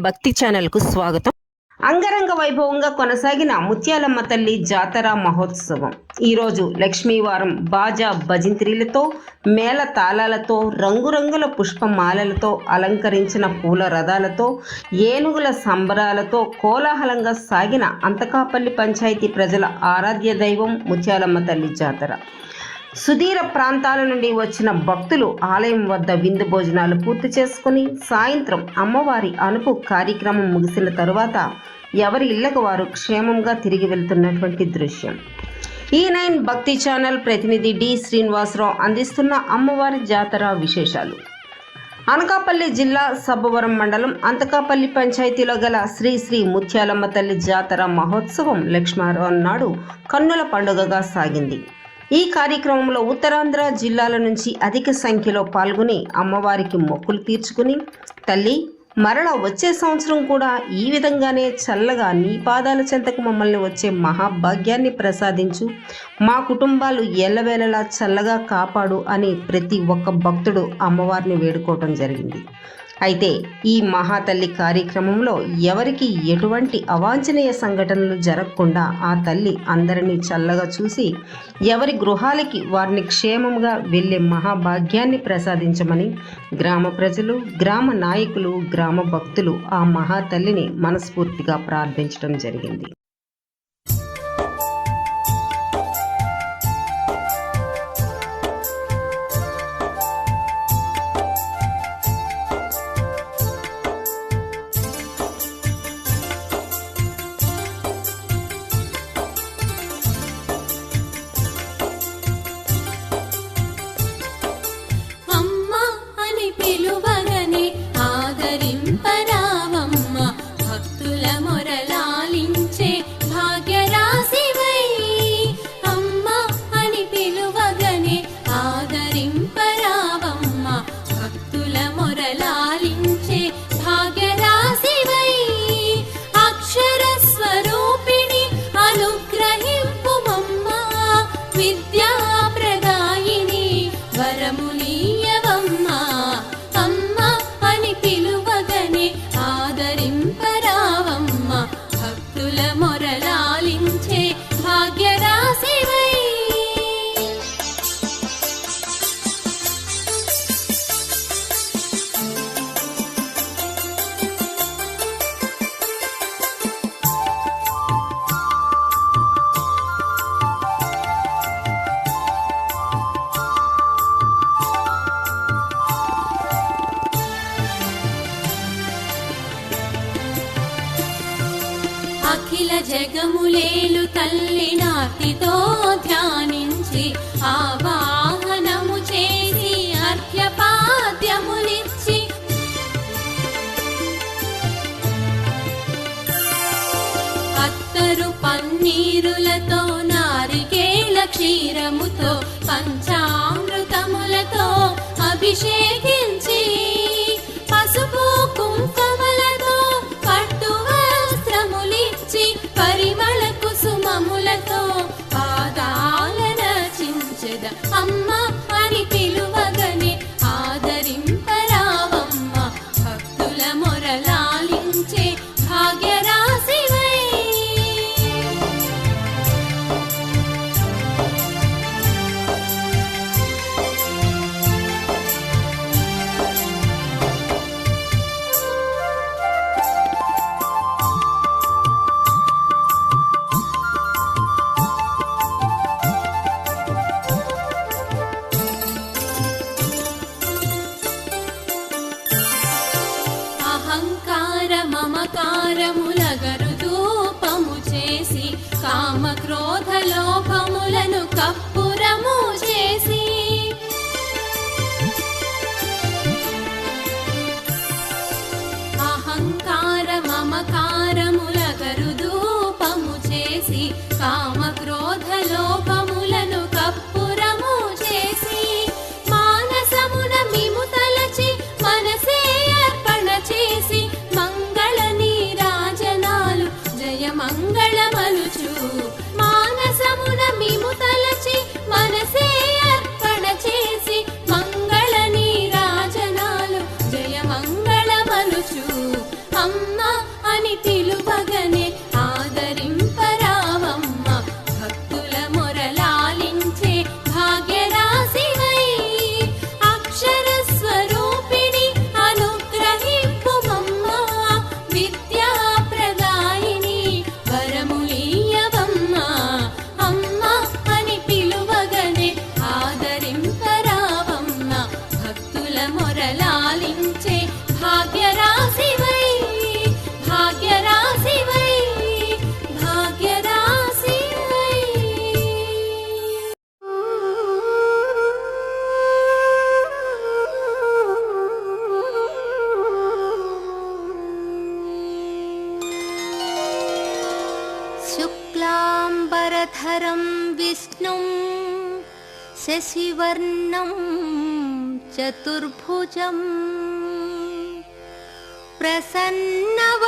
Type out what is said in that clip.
భక్తి ఛానల్కు స్వాగతం. అంగరంగ వైభవంగా కొనసాగిన ముత్యాలమ్మ తల్లి జాతర మహోత్సవం ఈరోజు లక్ష్మీవారం బాజా భజంత్రీలతో మేళ తాళాలతో రంగురంగుల పుష్పమాలలతో అలంకరించిన పూల రథాలతో ఏనుగుల సంబరాలతో కోలాహలంగా సాగిన అంతకాపల్లి పంచాయతీ ప్రజల ఆరాధ్య దైవం ముత్యాలమ్మ తల్లి జాతర. సుదూర ప్రాంతాల నుండి వచ్చిన భక్తులు ఆలయం వద్ద విందు భోజనాలు పూర్తి చేసుకుని సాయంత్రం అమ్మవారి అనుపు కార్యక్రమం ముగిసిన తరువాత ఎవరి ఇళ్లకు వారు క్షేమంగా తిరిగి వెళ్తున్నటువంటి దృశ్యం. ఈ9 భక్తి ఛానల్ ప్రతినిధి డి శ్రీనివాసరావు అందిస్తున్న అమ్మవారి జాతర విశేషాలు. అనకాపల్లి జిల్లా సబ్బవరం మండలం అంతకాపల్లి పంచాయతీలో గల శ్రీ శ్రీ ముత్యాలమ్మ తల్లి జాతర మహోత్సవం లక్ష్మీవారం నాడు కన్నుల పండుగగా సాగింది. ఈ కార్యక్రమంలో ఉత్తరాంధ్ర జిల్లాల నుంచి అధిక సంఖ్యలో పాల్గొని అమ్మవారికి మొక్కులు తీర్చుకుని, తల్లి మరలా వచ్చే సంవత్సరం కూడా ఈ విధంగానే చల్లగా నీ పాదాల చెంతకు మమ్మల్ని వచ్చే మహాభాగ్యాన్ని ప్రసాదించు, మా కుటుంబాలు ఎల్లవేళలా చల్లగా కాపాడు అని ప్రతి ఒక్క భక్తుడు అమ్మవారిని వేడుకోవటం జరిగింది. అయితే ఈ మహాతల్లి కార్యక్రమంలో ఎవరికి ఎటువంటి అవాంఛనీయ సంఘటనలు జరగకుండా ఆ తల్లి అందరినీ చల్లగా చూసి ఎవరి గృహాలకి వారిని క్షేమంగా వెళ్ళే మహాభాగ్యాన్ని ప్రసాదించమని గ్రామ ప్రజలు, గ్రామ నాయకులు, గ్రామ భక్తులు ఆ మహాతల్లిని మనస్ఫూర్తిగా ప్రార్థించడం జరిగింది. అఖిల జగములేలు తల్లి నాటితో ధ్యానించి ఆవాహనము చేసి అర్ఘ్యపాద్యములిచ్చి అత్తరు పన్నీరులతో నారికేళ క్షీరముతో పంచామృతములతో అభిషేకించి పసుపు కుంకుమలతో పట్టు వస్త్రములిచ్చి పరిమళ కుసుమములతో పాదాలన చించెద అమ్మ అని పిలువగనే ఆదరింపరావమ్మ భక్తుల మొరలాలించే భాగ్యరాశివై. అహంకార మమకారములగరు ధూపము చేసి కామ క్రోధ లోభములను కప్పురము చేసి అహంకార మమకారములగరు ధూపము చేసి కామ క్రోధ లోభములను కప్పురము చేసి మానసమున మిము తలచి మనసే అర్పణ చేసి మంగళ నీరాజనాలు జయ మంగళమలుచు మానసమున మిము తలచి शुक्लाम्बरधरं विष्णुं शशिवर्णं चतुर्भुजं प्रसन्नवदनं